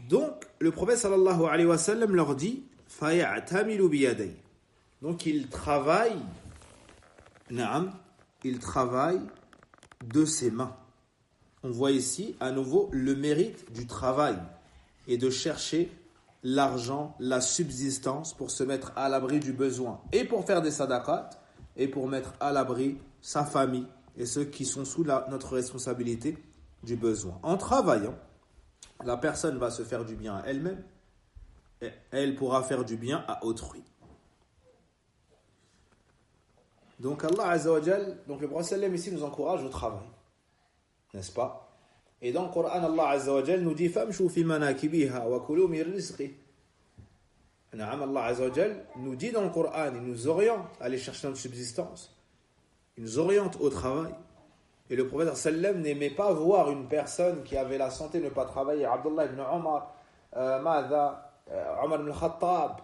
Donc, le prophète sallallahu alayhi wa sallam leur dit فَيَعْتَمِلُ بِيَدَيْهِ. Donc, il travaille de ses mains. On voit ici à nouveau le mérite du travail et de chercher l'argent, la subsistance pour se mettre à l'abri du besoin et pour faire des sadaqat et pour mettre à l'abri sa famille et ceux qui sont sous notre responsabilité du besoin. En travaillant, la personne va se faire du bien à elle-même et elle pourra faire du bien à autrui. Donc Allah Azza wa Jal, donc le prophète ici nous encourage au travail, n'est-ce pas? Et dans le Coran, Allah Azza wa Jal nous dit famshu fi manakibiha wa kulu min rizqi. Allah Azza wa Jal nous dit dans le Coran, il nous oriente à aller chercher notre subsistance, il nous oriente au travail. Et le prophète sallam n'aimait pas voir une personne qui avait la santé ne pas travailler. Abdullah ibn Omar, Omar ibn Khattab,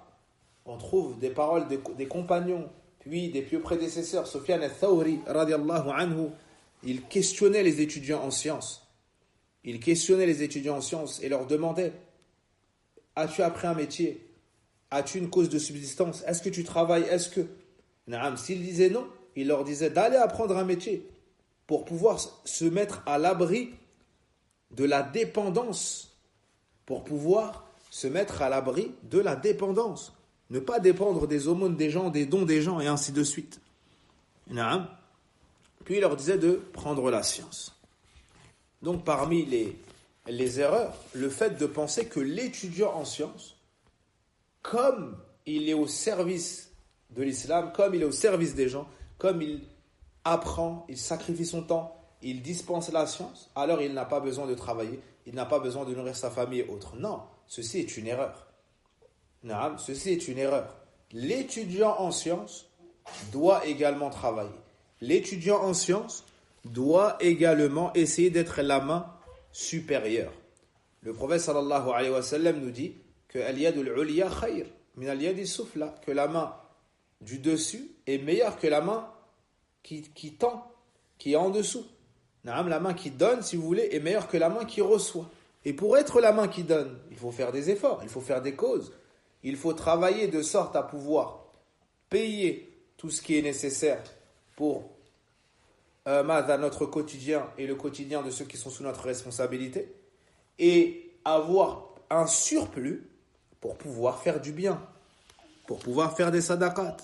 on trouve des paroles des compagnons, puis des pieux prédécesseurs. Sufyan al-Thawri, radiallahu anhu, il questionnait les étudiants en sciences. Il questionnait les étudiants en sciences et leur demandait: as-tu appris un métier? As-tu une cause de subsistance? Est-ce que tu travailles? S'ils disaient non, il leur disait d'aller apprendre un métier pour pouvoir se mettre à l'abri de la dépendance. Pour pouvoir se mettre à l'abri de la dépendance. Ne pas dépendre des aumônes des gens, des dons des gens, et ainsi de suite. Puis il leur disait de prendre la science. Donc parmi les erreurs, le fait de penser que l'étudiant en sciences, comme il est au service de l'islam, comme il est au service des gens, comme il apprend, il sacrifie son temps, il dispense la science, alors il n'a pas besoin de travailler, il n'a pas besoin de nourrir sa famille et autres. Non, ceci est une erreur. Ceci est une erreur. L'étudiant en sciences doit également travailler. L'étudiant en sciences doit également essayer d'être la main supérieure. Le prophète sallallahu alayhi wa sallam nous dit que al-yadul ulya khayr min al-yadi sufla, que la main du dessus est meilleure que la main qui tend, qui est en dessous. La main qui donne, si vous voulez, est meilleure que la main qui reçoit. Et pour être la main qui donne, il faut faire des efforts, il faut faire des causes. Il faut travailler de sorte à pouvoir payer tout ce qui est nécessaire pour notre quotidien et le quotidien de ceux qui sont sous notre responsabilité, et avoir un surplus pour pouvoir faire du bien, pour pouvoir faire des sadaqat.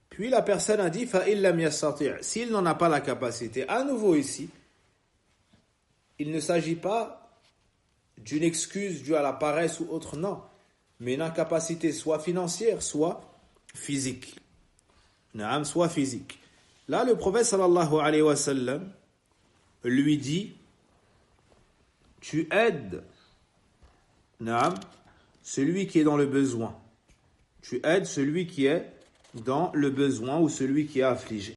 Puis la personne a dit فَإِلَّمْ يَسْتَطِعْ, s'il n'en a pas la capacité. À nouveau ici, il ne s'agit pas d'une excuse due à la paresse ou autre, non, mais une incapacité soit financière, soit physique. Soit physique. Là, le prophète sallallahu alayhi wa sallam lui dit: tu aides celui qui est dans le besoin. Tu aides celui qui est dans le besoin ou celui qui est affligé.